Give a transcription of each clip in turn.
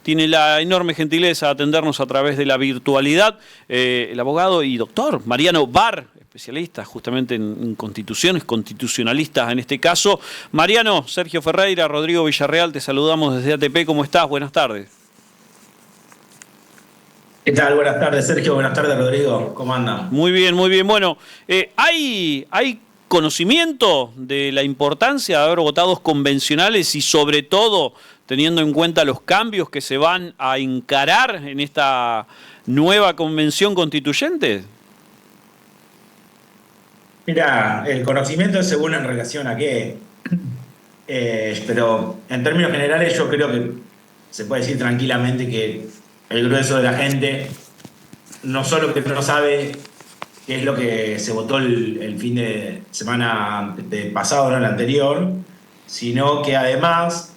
tiene la enorme gentileza de atendernos a través de la virtualidad, el abogado y doctor Mariano Barr, especialista justamente en constituciones, constitucionalistas en este caso. Mariano, Sergio Ferreira, Rodrigo Villarreal, te saludamos desde ATP. ¿Cómo estás? Buenas tardes. ¿Qué tal? Buenas tardes, Sergio. Buenas tardes, Rodrigo. ¿Cómo andan? Muy bien, muy bien. Bueno, ¿hay conocimiento de la importancia de haber votados convencionales y sobre todo teniendo en cuenta los cambios que se van a encarar en esta nueva convención constituyente? Mira, el conocimiento es según en relación a qué. Pero en términos generales yo creo que se puede decir tranquilamente que el grueso de la gente no solo que no sabe qué es lo que se votó el fin de semana pasado, no el anterior, sino que además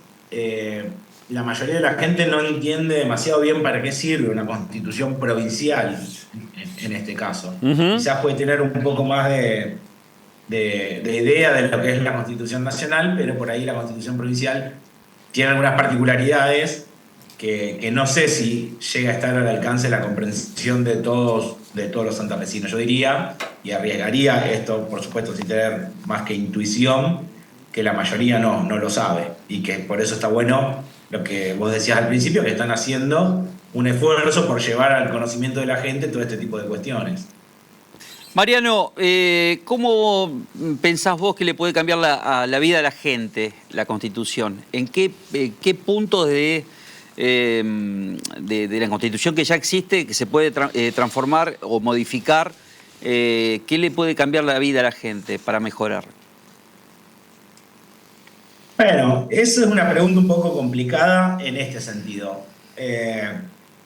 la mayoría de la gente no entiende demasiado bien para qué sirve una constitución provincial en este caso. Quizás puede tener un poco más de idea de lo que es la Constitución Nacional, pero por ahí la Constitución Provincial tiene algunas particularidades que no sé si llega a estar al alcance de la comprensión de todos los santafesinos. Yo diría, y arriesgaría esto, por supuesto, sin tener más que intuición, que la mayoría no lo sabe, y que por eso está bueno lo que vos decías al principio, que están haciendo un esfuerzo por llevar al conocimiento de la gente todo este tipo de cuestiones. Mariano, ¿cómo pensás vos que le puede cambiar la vida a la gente la Constitución? ¿En qué puntos de la Constitución que ya existe, que se puede transformar o modificar, qué le puede cambiar la vida a la gente para mejorar? Bueno, eso es una pregunta un poco complicada en este sentido.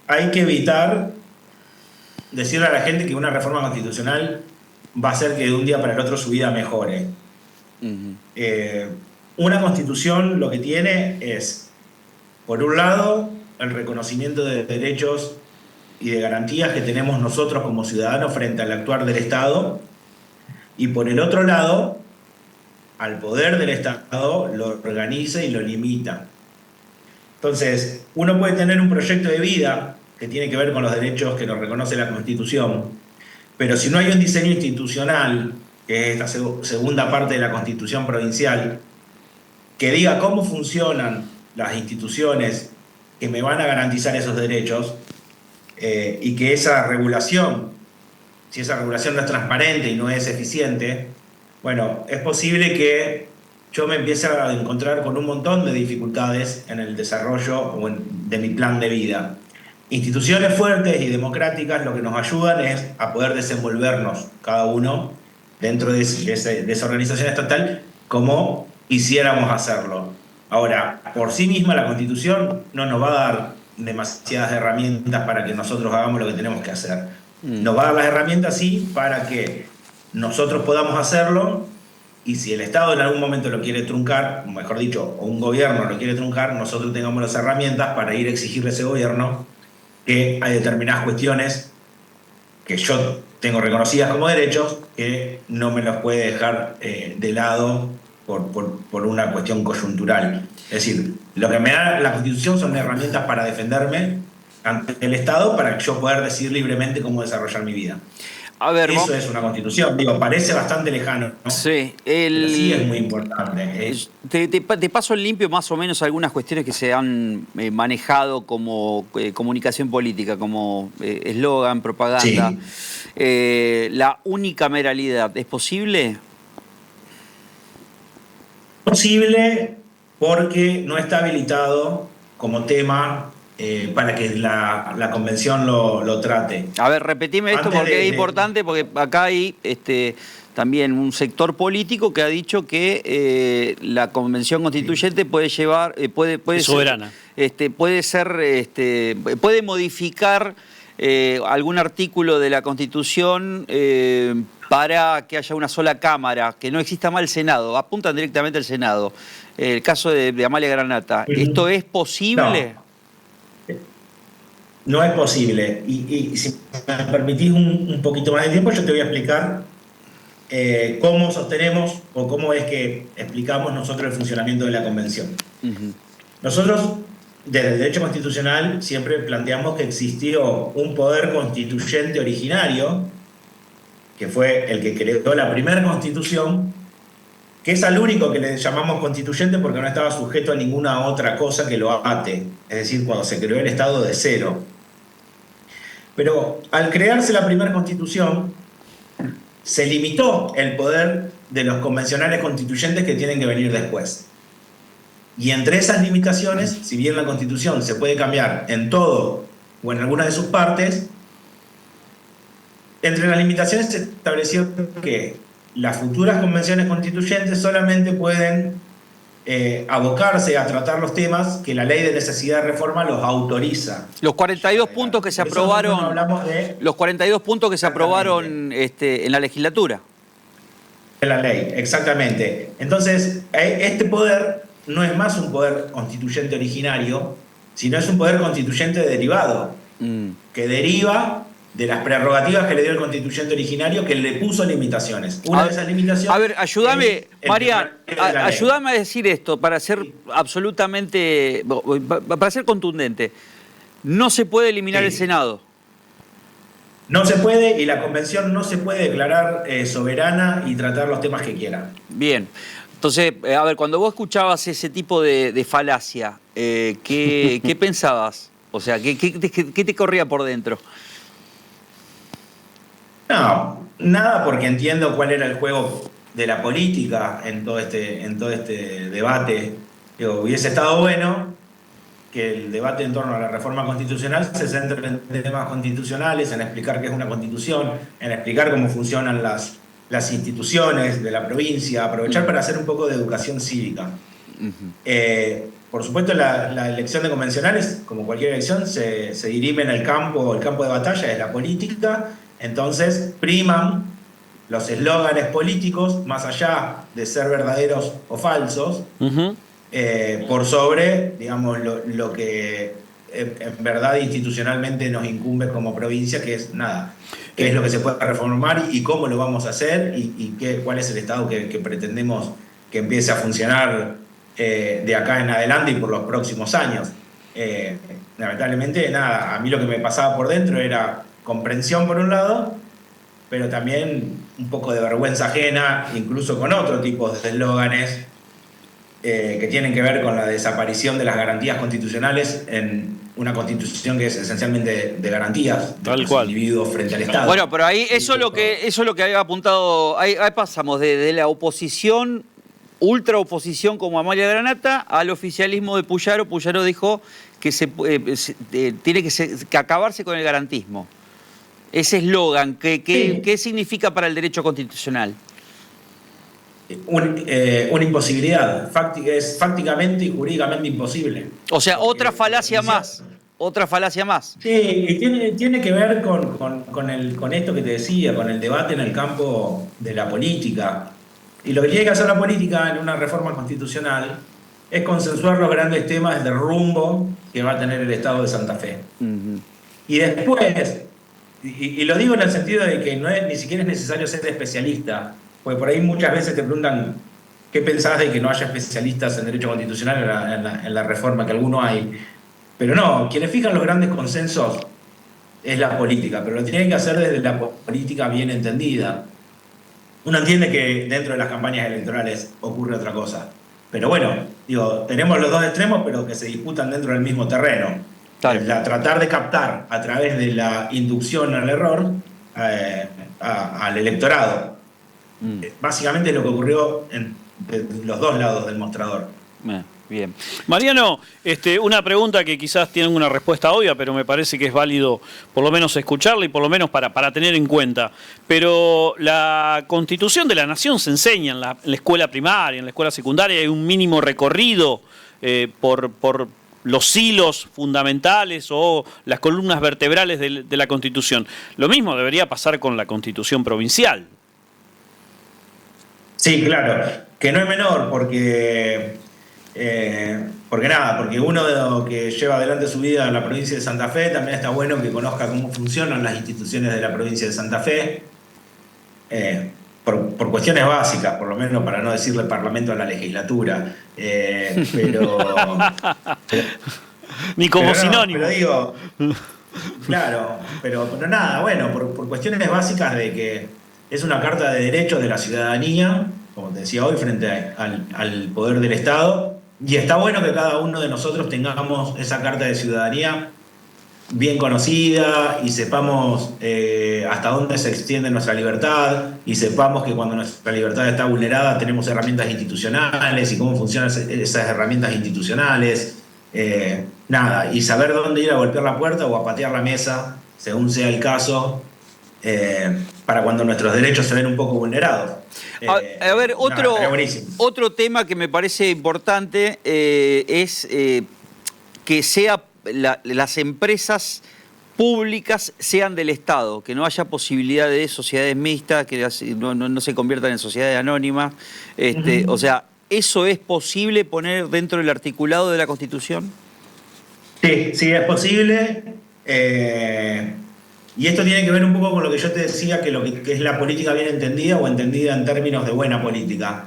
Hay que evitar decirle a la gente que una reforma constitucional va a hacer que de un día para el otro su vida mejore. Una constitución lo que tiene es, por un lado, el reconocimiento de derechos y de garantías que tenemos nosotros como ciudadanos frente al actuar del Estado, y por el otro lado, al poder del Estado lo organiza y lo limita. Entonces, uno puede tener un proyecto de vida que tiene que ver con los derechos que nos reconoce la Constitución, pero si no hay un diseño institucional, que es esta segunda parte de la Constitución provincial, que diga cómo funcionan las instituciones que me van a garantizar esos derechos, y que esa regulación, si esa regulación no es transparente y no es eficiente, bueno, es posible que yo me empiece a encontrar con un montón de dificultades en el desarrollo de mi plan de vida. Instituciones fuertes y democráticas lo que nos ayudan es a poder desenvolvernos cada uno dentro de esa organización estatal como quisiéramos hacerlo. Ahora, por sí misma la Constitución no nos va a dar demasiadas herramientas para que nosotros hagamos lo que tenemos que hacer. Nos va a dar las herramientas, sí, para que nosotros podamos hacerlo, y si el Estado en algún momento lo quiere truncar, mejor dicho, o un gobierno lo quiere truncar, nosotros tengamos las herramientas para ir a exigirle a ese gobierno que hay determinadas cuestiones que yo tengo reconocidas como derechos que no me los puede dejar de lado por una cuestión coyuntural. Es decir, lo que me da la Constitución son herramientas para defenderme ante el Estado, para que yo pueda decidir libremente cómo desarrollar mi vida. A ver, eso es una Constitución. Digo, parece bastante lejano, ¿no? Sí, pero sí es muy importante. Te paso en limpio más o menos algunas cuestiones que se han manejado como comunicación política, como eslogan, propaganda. Sí. La unicameralidad, ¿es posible? Posible porque no está habilitado como tema para que la convención lo trate. A ver, repetime esto porque es importante, porque acá hay también un sector político que ha dicho que la convención constituyente puede llevar, puede soberana. Puede modificar algún artículo de la Constitución para que haya una sola Cámara, que no exista más el Senado, apuntan directamente al Senado. El caso de Amalia Granata, ¿esto es posible? No es posible. Y si me permitís un poquito más de tiempo, yo te voy a explicar cómo sostenemos o cómo es que explicamos nosotros el funcionamiento de la convención. Nosotros desde el derecho constitucional siempre planteamos que existió un poder constituyente originario, que fue el que creó la primera constitución, que es al único que le llamamos constituyente porque no estaba sujeto a ninguna otra cosa que lo ate, es decir, cuando se creó el Estado de cero. Pero al crearse la primera constitución, se limitó el poder de los convencionales constituyentes que tienen que venir después. Y entre esas limitaciones, si bien la Constitución se puede cambiar en todo o en alguna de sus partes, entre las limitaciones se estableció que las futuras convenciones constituyentes solamente pueden abocarse a tratar los temas que la ley de necesidad de reforma los autoriza. Los 42 puntos que se aprobaron, los 42 puntos que se aprobaron en la legislatura. De la ley, exactamente. Entonces, este poder no es más un poder constituyente originario, sino es un poder constituyente derivado, que deriva de las prerrogativas que le dio el constituyente originario, que le puso limitaciones. Una de esas limitaciones... A ver, ayúdame, Mariano, ayúdame a decir esto, para ser absolutamente, para ser contundente. No se puede eliminar el Senado. No se puede, y la Convención no se puede declarar soberana y tratar los temas que quiera. Bien. Entonces, a ver, cuando vos escuchabas ese tipo de falacia, ¿qué pensabas? O sea, ¿qué te corría por dentro? No, nada, porque entiendo cuál era el juego de la política en todo este debate. Digo, hubiese estado bueno que el debate en torno a la reforma constitucional se centre en temas constitucionales, en explicar qué es una constitución, en explicar cómo funcionan las instituciones de la provincia, aprovechar para hacer un poco de educación cívica. Por supuesto, la elección de convencionales, como cualquier elección, se dirime en el campo de batalla es la política. Entonces priman los eslóganes políticos, más allá de ser verdaderos o falsos, por sobre, digamos, lo que en verdad institucionalmente nos incumbe como provincia, que es nada, qué es lo que se puede reformar y cómo lo vamos a hacer y cuál es el Estado que pretendemos que empiece a funcionar de acá en adelante y por los próximos años. Lamentablemente, nada, a mí lo que me pasaba por dentro era comprensión por un lado, pero también un poco de vergüenza ajena, incluso con otro tipo de eslóganes que tienen que ver con la desaparición de las garantías constitucionales en una constitución que es esencialmente de garantías de los individuos frente al Estado. Bueno, pero ahí eso es lo que había apuntado, ahí pasamos de la oposición, ultra oposición como Amalia Granata, al oficialismo de Puyaro. Puyaro dijo que tiene que acabarse con el garantismo. Ese eslogan, ¿qué significa para el derecho constitucional? Una imposibilidad. Es fácticamente y jurídicamente imposible. O sea, otra falacia más. Otra falacia más. Sí, y tiene que ver con esto que te decía, con el debate en el campo de la política. Y lo que tiene que hacer la política en una reforma constitucional es consensuar los grandes temas del rumbo que va a tener el Estado de Santa Fe. Y después... Y lo digo en el sentido de que ni siquiera es necesario ser especialista, porque por ahí muchas veces te preguntan qué pensás de que no haya especialistas en derecho constitucional en la reforma, que alguno hay. Pero no, quienes fijan los grandes consensos es la política, pero lo tienen que hacer desde la política bien entendida. Uno entiende que dentro de las campañas electorales ocurre otra cosa. Pero bueno, digo, tenemos los dos extremos, pero que se disputan dentro del mismo terreno. Tratar de captar a través de la inducción al error al electorado. Básicamente es lo que ocurrió de los dos lados del mostrador. Bien. Mariano, una pregunta que quizás tiene una respuesta obvia, pero me parece que es válido por lo menos escucharla y por lo menos para tener en cuenta. Pero la Constitución de la Nación se enseña en la escuela primaria, en la escuela secundaria, hay un mínimo recorrido por los hilos fundamentales o las columnas vertebrales de la Constitución. Lo mismo debería pasar con la Constitución provincial. Sí, claro, que no es menor, porque uno que lleva adelante su vida en la provincia de Santa Fe también está bueno que conozca cómo funcionan las instituciones de la provincia de Santa Fe, por cuestiones básicas, por lo menos para no decirle parlamento a la legislatura, Ni como Pero no, sinónimo. pero digo, claro, pero nada, bueno, por cuestiones básicas de que es una carta de derechos de la ciudadanía, como te decía hoy, frente al poder del Estado, y está bueno que cada uno de nosotros tengamos esa carta de ciudadanía bien conocida y sepamos hasta dónde se extiende nuestra libertad y sepamos que cuando nuestra libertad está vulnerada tenemos herramientas institucionales y cómo funcionan esas herramientas institucionales. Nada, y saber dónde ir a golpear la puerta o a patear la mesa, según sea el caso, para cuando nuestros derechos se ven un poco vulnerados. A ver, Estaría buenísimo. otro tema que me parece importante es que las empresas públicas sean del Estado, que no haya posibilidad de sociedades mixtas, que no se conviertan en sociedades anónimas. O sea, ¿eso es posible poner dentro del articulado de la Constitución? Sí, sí, es posible. Y esto tiene que ver un poco con lo que yo te decía, que es la política bien entendida o entendida en términos de buena política.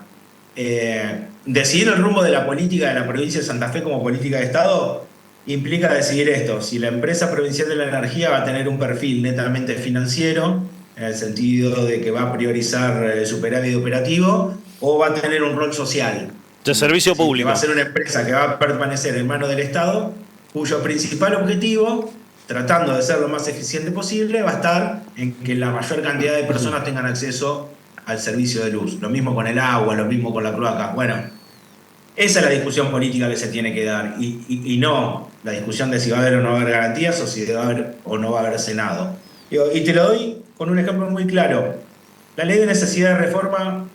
Decidir el rumbo de la política de la provincia de Santa Fe como política de Estado implica decidir esto: si la empresa provincial de la energía va a tener un perfil netamente financiero, en el sentido de que va a priorizar superávit operativo, o va a tener un rol social. De servicio público. Que va a ser una empresa que va a permanecer en manos del Estado, cuyo principal objetivo, tratando de ser lo más eficiente posible, va a estar en que la mayor cantidad de personas tengan acceso al servicio de luz. Lo mismo con el agua, lo mismo con la cloaca. Bueno, esa es la discusión política que se tiene que dar y no la discusión de si va a haber o no va a haber garantías o si va a haber o no va a haber Senado. Y te lo doy con un ejemplo muy claro. La ley de necesidad de reforma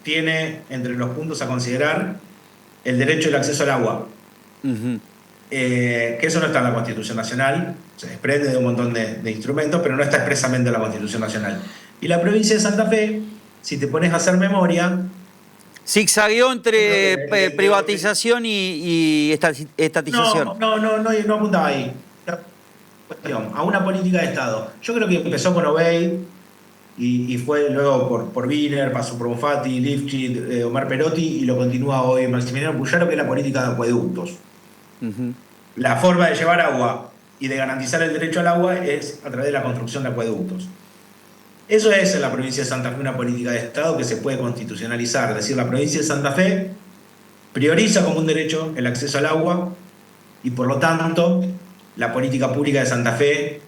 tiene entre los puntos a considerar el derecho al acceso al agua. Que eso no está en la Constitución Nacional, se desprende de un montón de instrumentos, pero no está expresamente en la Constitución Nacional. Y la provincia de Santa Fe, si te pones a hacer memoria, zigzagueó entre privatización y estatización. no apuntaba ahí. Cuestión, a una política de Estado. Yo creo que empezó con Obey y fue luego por Wiener, pasó por Bonfatti, Lifchit, Omar Perotti y lo continúa hoy Maximiliano Puyaro, que es la política de acueductos. La forma de llevar agua y de garantizar el derecho al agua es a través de la construcción de acueductos. Eso es en la provincia de Santa Fe una política de Estado que se puede constitucionalizar. Es decir, la provincia de Santa Fe prioriza como un derecho el acceso al agua y por lo tanto la política pública de Santa Fe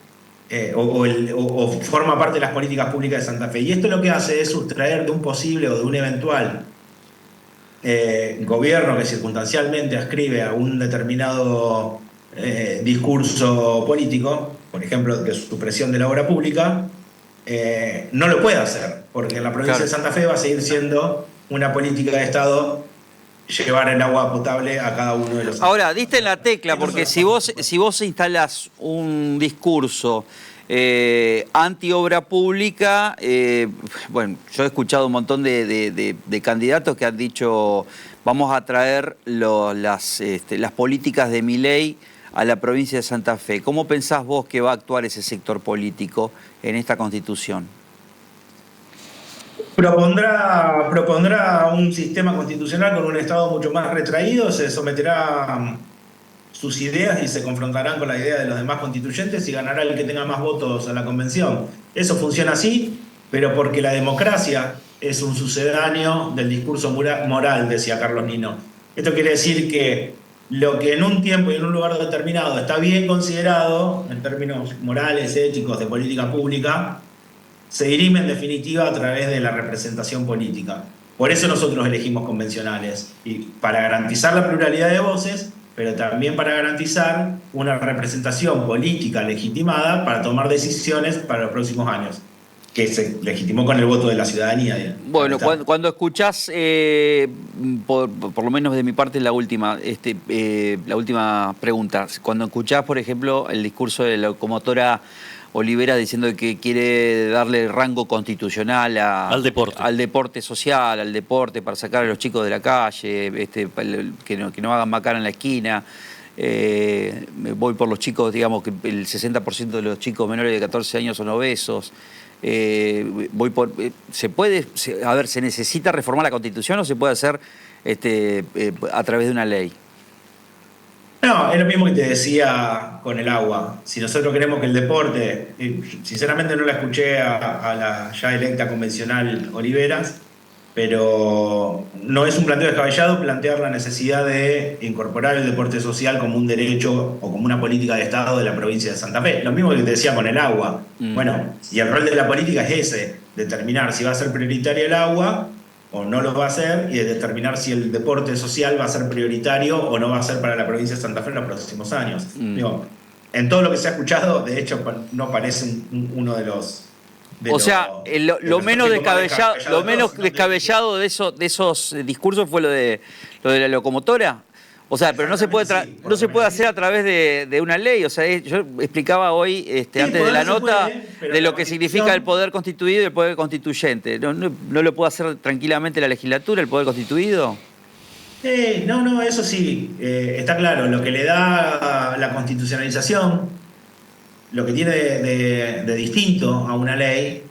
o forma parte de las políticas públicas de Santa Fe. Y esto lo que hace es sustraer de un posible o de un eventual gobierno que circunstancialmente ascribe a un determinado discurso político, por ejemplo, de supresión de la obra pública, no lo puede hacer, porque en la provincia de Santa Fe va a seguir siendo una política de Estado llevar el agua potable a cada uno de los... Ahora, diste en la tecla, porque si vos instalás un discurso anti-obra pública, bueno, yo he escuchado un montón de candidatos que han dicho vamos a traer las políticas de Milei a la provincia de Santa Fe. ¿Cómo pensás vos que va a actuar ese sector político en esta Constitución? Propondrá un sistema constitucional con un Estado mucho más retraído, se someterá a sus ideas y se confrontarán con la idea de los demás constituyentes y ganará el que tenga más votos a la convención. Eso funciona así, pero porque la democracia es un sucedáneo del discurso moral, decía Carlos Nino. Esto quiere decir que lo que en un tiempo y en un lugar determinado está bien considerado, en términos morales, éticos, de política pública, se dirime en definitiva a través de la representación política. Por eso nosotros elegimos convencionales, y para garantizar la pluralidad de voces, pero también para garantizar una representación política legitimada para tomar decisiones para los próximos años, que se legitimó con el voto de la ciudadanía. Bueno, cuando escuchás, por lo menos de mi parte la última pregunta, cuando escuchás, por ejemplo, el discurso de la locomotora Olivera diciendo que quiere darle rango constitucional al deporte social, al deporte, para sacar a los chicos de la calle, que no hagan macana en la esquina. Voy por los chicos, digamos que el 60% de los chicos menores de 14 años son obesos. ¿Se necesita reformar la Constitución o se puede hacer a través de una ley? No, es lo mismo que te decía con el agua. Si nosotros queremos que el deporte, sinceramente no la escuché a la ya electa convencional Oliveras, pero no es un planteo descabellado plantear la necesidad de incorporar el deporte social como un derecho o como una política de Estado de la provincia de Santa Fe. Lo mismo que te decía con el agua. Bueno, y el rol de la política es ese, determinar si va a ser prioritaria el agua o no lo va a ser, y de determinar si el deporte social va a ser prioritario o no va a ser para la provincia de Santa Fe en los próximos años. Digo, en todo lo que se ha escuchado, de hecho, no parece uno de los... O sea, lo menos descabellado de esos discursos fue lo de la locomotora. O sea, pero no se puede hacer a través de una ley. O sea, yo explicaba hoy, antes de la nota, de lo que significa el poder constituido y el poder constituyente. ¿No lo puede hacer tranquilamente la legislatura, el poder constituido? No, eso sí, está claro. Lo que le da la constitucionalización, lo que tiene de distinto a una ley,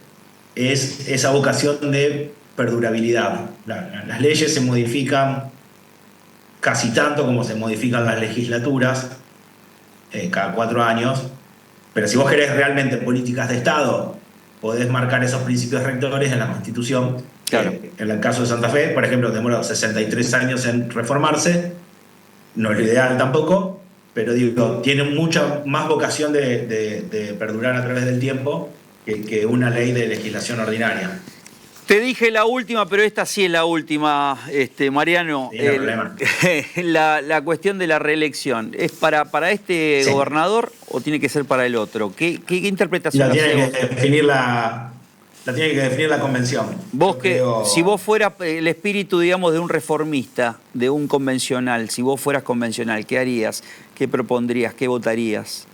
es esa vocación de perdurabilidad. Las leyes se modifican casi tanto como se modifican las legislaturas, cada 4 años, pero si vos querés realmente políticas de Estado, podés marcar esos principios rectores en la Constitución. Claro. En el caso de Santa Fe, por ejemplo, demoró 63 años en reformarse, no es lo ideal tampoco, pero digo, tiene mucha más vocación de perdurar a través del tiempo que una ley de legislación ordinaria. Te dije la última, pero esta sí es la última, Mariano. Sí, no hay problema. La cuestión de la reelección, ¿es para este gobernador o tiene que ser para el otro? ¿Qué interpretación tiene que definir la convención. Si vos fueras el espíritu, digamos, de un reformista, de un convencional, si vos fueras convencional, ¿qué harías? ¿Qué propondrías? ¿Qué votarías?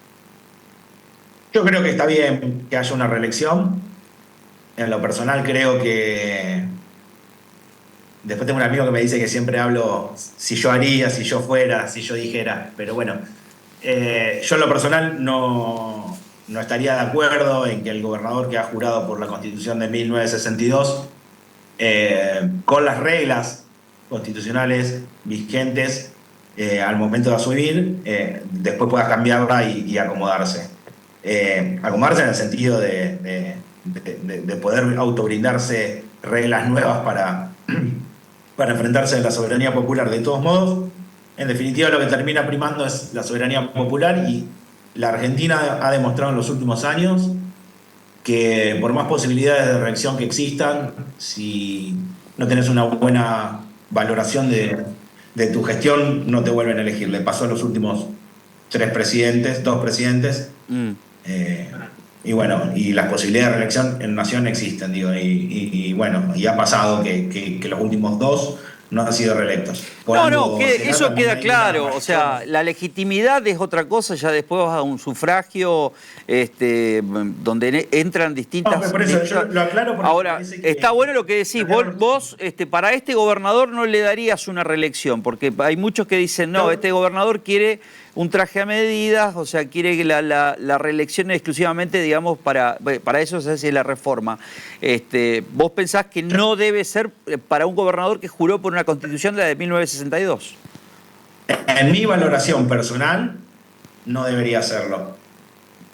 Yo creo que está bien que haya una reelección. En lo personal creo que... Después tengo un amigo que me dice que siempre hablo si yo haría, si yo fuera, si yo dijera. Pero bueno, yo en lo personal no estaría de acuerdo en que el gobernador que ha jurado por la Constitución de 1962, con las reglas constitucionales vigentes al momento de asumir, después pueda cambiarla y acomodarse. Acomodarse en el sentido de poder autobrindarse reglas nuevas para enfrentarse a la soberanía popular. De todos modos, en definitiva lo que termina primando es la soberanía popular, y la Argentina ha demostrado en los últimos años que por más posibilidades de reelección que existan, si no tenés una buena valoración de tu gestión, no te vuelven a elegir. Le pasó a los últimos 2 presidentes. Y bueno, y las posibilidades de reelección en Nación existen, digo, y bueno, y ha pasado que los últimos 2 no han sido reelectos. Eso queda claro. O sea, la legitimidad es otra cosa, ya después vas a un sufragio donde entran distintas... No, por eso yo lo aclaro. Ahora, está bueno lo que decís. Vos para este gobernador no le darías una reelección, porque hay muchos que dicen, no, este gobernador quiere un traje a medidas, o sea, quiere que la reelección exclusivamente, digamos, para eso se hace la reforma. ¿Vos pensás que no debe ser para un gobernador que juró por una constitución de la de 1962? En mi valoración personal, no debería serlo.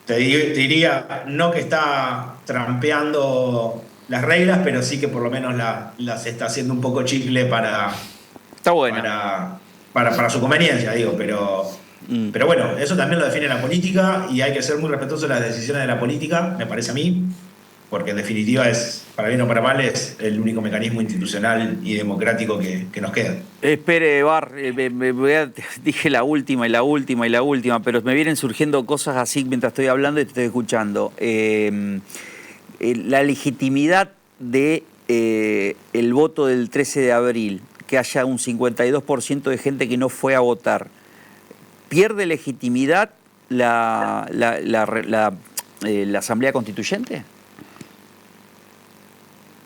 Te diría, no que está trampeando las reglas, pero sí que por lo menos las está haciendo un poco chicle para su conveniencia, digo, pero bueno, eso también lo define la política, y hay que ser muy respetuosos de las decisiones de la política, me parece a mí, porque en definitiva es, para bien o para mal, es el único mecanismo institucional y democrático que nos queda. Espere, Bar, dije la última, pero me vienen surgiendo cosas así mientras estoy hablando y te estoy escuchando. La legitimidad de el voto del 13 de abril, que haya un 52% de gente que no fue a votar, ¿pierde legitimidad la Asamblea Constituyente?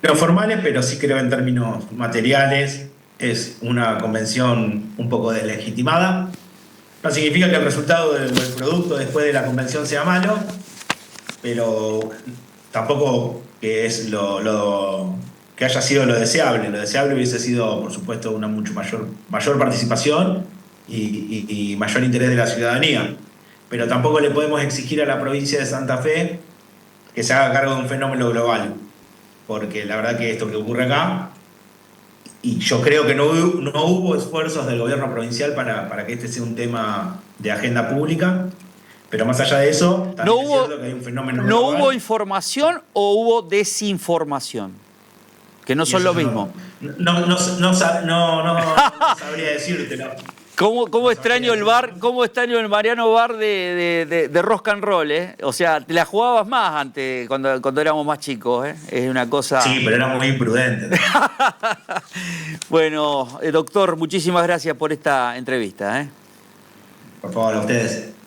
No formales, pero sí creo en términos materiales es una convención un poco deslegitimada. No significa que el resultado del producto después de la convención sea malo, pero tampoco que es que haya sido lo deseable. Lo deseable hubiese sido, por supuesto, una mucho mayor participación y mayor interés de la ciudadanía. Pero tampoco le podemos exigir a la provincia de Santa Fe que se haga cargo de un fenómeno global, porque la verdad que esto que ocurre acá, y yo creo que no hubo esfuerzos del gobierno provincial para que este sea un tema de agenda pública, pero más allá de eso, también es cierto que hay un fenómeno ¿No global. hubo información o hubo desinformación? Que no son lo mismo. No sabría decírtelo. ¿Cómo extraño el bar, cómo extraño el Mariano Bar de rock and roll, eh? O sea, te la jugabas más antes, cuando éramos más chicos, eh. Es una cosa... Sí, pero era muy imprudente. Bueno, doctor, muchísimas gracias por esta entrevista, eh. Por favor, a ustedes.